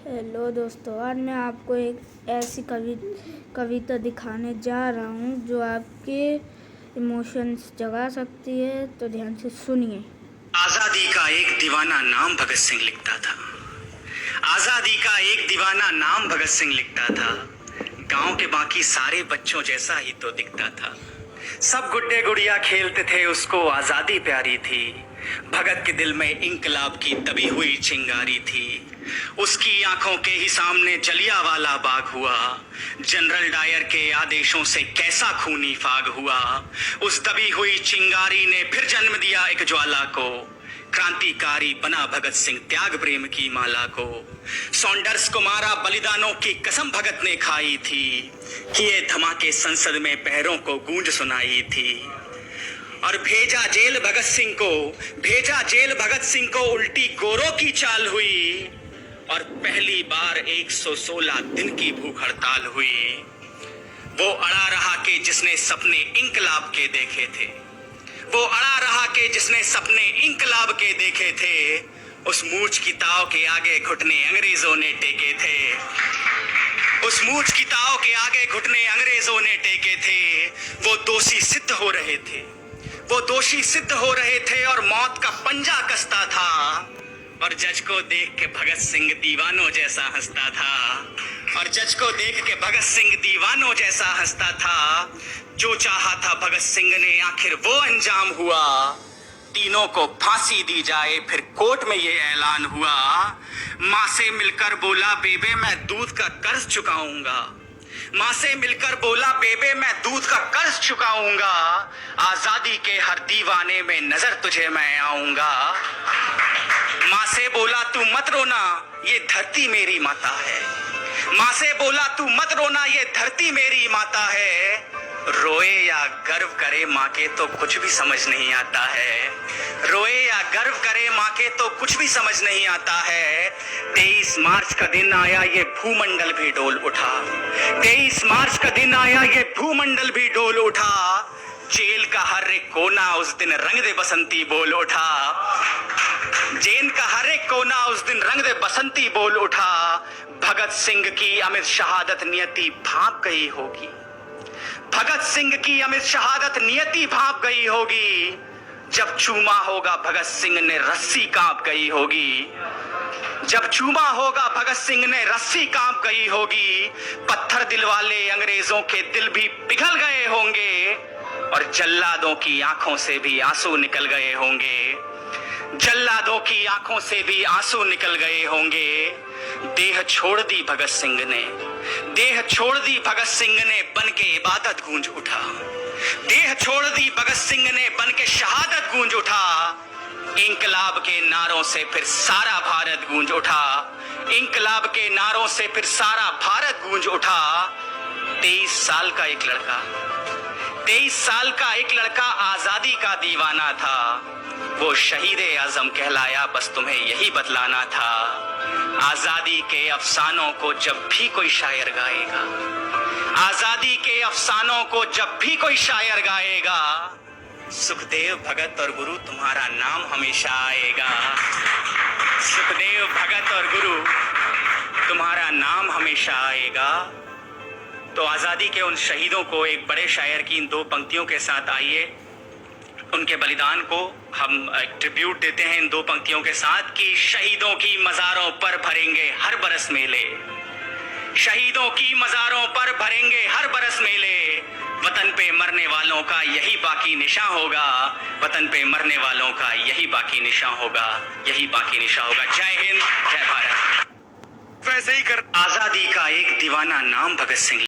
Hello दोस्तों, आज मैं आपको एक ऐसी कविता दिखाने जा रहा हूँ जो आपके इमोशंस जगा सकती है। तो ध्यान से सुनिए। आजादी का एक दीवाना नाम भगत सिंह लिखता था। आजादी का एक दीवाना नाम भगत सिंह लिखता था। गांव के बाकी सारे बच्चों जैसा ही तो दिखता था। सब गुड्डे गुड़िया खेलते थे, उसको आजादी प्यारी थी। भगत के दिल में इंकलाब की दबी हुई चिंगारी थी। उसकी आंखों के ही सामने जलियांवाला बाग हुआ। जनरल डायर के आदेशों से कैसा खूनी फाग हुआ। उस दबी हुई चिंगारी ने फिर जन्म दिया एक ज्वाला को। क्रांतिकारी बना भगत सिंह त्याग प्रेम की माला को। सॉन्डर्स को मारा, बलिदानों की कसम भगत ने खाई थी। किए धमाके संसद में पैरों को गूंज सुनाई थी। और भेजा जेल भगत सिंह को उल्टी गोरों की चाल हुई। और पहली बार 116 दिन की भूख हड़ताल हुई। वो अड़ा रहा कि जिसने सपने इंकलाब के देखे थे। वो अड़ा रहा कि जिसने सपने इंकलाब के देखे थे। उस मूछ की ताव के आगे घुटने अंग्रेजों ने टेके थे। उस मूछ की ताव के आगे घुटने अंग्रेजों ने टेके थे। वो दोषी सिद्ध हो रहे थे। वो दोषी सिद्ध हो रहे थे और मौत का पंजा कसता था। और जज को देख के भगत सिंह दीवानों जैसा हंसता था। और जज को देख के भगत सिंह दीवानों जैसा हंसता था। जो चाहा था भगत सिंह ने आखिर वो अंजाम हुआ। तीनों को फांसी दी जाए फिर कोर्ट में ये ऐलान हुआ। माँ से मिलकर बोला, बेबे मैं दूध का कर्ज चुकाऊंगा। माँ से मिलकर बोला, बेबे मैं दूध का कर्ज चुकाऊंगा। आजादी के हर दीवाने में नजर तुझे मैं आऊंगा। माँ से बोला तू मत रोना, ये धरती मेरी माता है। माँ से बोला तू मत रोना, ये धरती मेरी माता है। रोए या गर्व करे माँ के तो कुछ भी समझ नहीं आता है। रोए या गर्व करे माँ के तो कुछ भी समझ नहीं आता है। 23 मार्च का दिन आया, ये भूमंडल भी डोल उठा। 23 मार्च का दिन आया, ये भूमंडल भी डोल उठा। जेल का हर एक कोना उस दिन रंग दे बसंती बोल उठा। जेल का हर एक कोना उस दिन रंग दे बसंती बोल उठा। भगत सिंह की अमित शहादत नियति भाप गई होगी। भगत सिंह की अमित शहादत नियति भाप गई होगी। जब चूमा होगा भगत सिंह ने रस्सी कांप गई होगी। जब चूमा होगा भगत सिंह ने रस्सी कांप गई होगी। पत्थर दिल वाले अंग्रेजों के दिल भी पिघल गए होंगे। और जल्लादों की आंखों से भी आंसू निकल गए होंगे। जल्लादों की आंखों से भी आंसू निकल गए होंगे। देह छोड़ दी भगत सिंह ने। देह छोड़ दी भगत सिंह ने बन के इबादत गूंज उठा। देह छोड़ दी भगत सिंह ने बन के शहादत गूंज उठा। इंकलाब के नारों से फिर सारा भारत गूंज उठा। इंकलाब के नारों से फिर सारा भारत गूंज उठा। 23 साल का एक लड़का 23 साल का एक लड़का आजादी का दीवाना था। वो शहीद-ए आजम कहलाया, बस तुम्हें यही बतलाना था। आजादी के अफसानों को जब भी कोई शायर गाएगा। आजादी के अफसानों को जब भी कोई शायर गाएगा। सुखदेव भगत और गुरु तुम्हारा नाम हमेशा आएगा। सुखदेव भगत और गुरु तुम्हारा नाम हमेशा आएगा। तो आजादी के उन शहीदों को एक बड़े शायर की इन 2 पंक्तियों के साथ आइए उनके बलिदान को हम एक ट्रिब्यूट देते हैं इन 2 पंक्तियों के साथ कि शहीदों की मज़ारों पर भरेंगे हर बरस मेले। शहीदों की मज़ारों पर भरेंगे हर बरस मेले। वतन पे मरने वालों का यही बाकी निशान होगा। वतन पे मरने वालों का यही बाकी निशान होगा। यही बाकी निशान होगा। जय हिंद, जय भारत। वैसे ही कर। आजादी का एक दीवाना नाम भगत सिंह।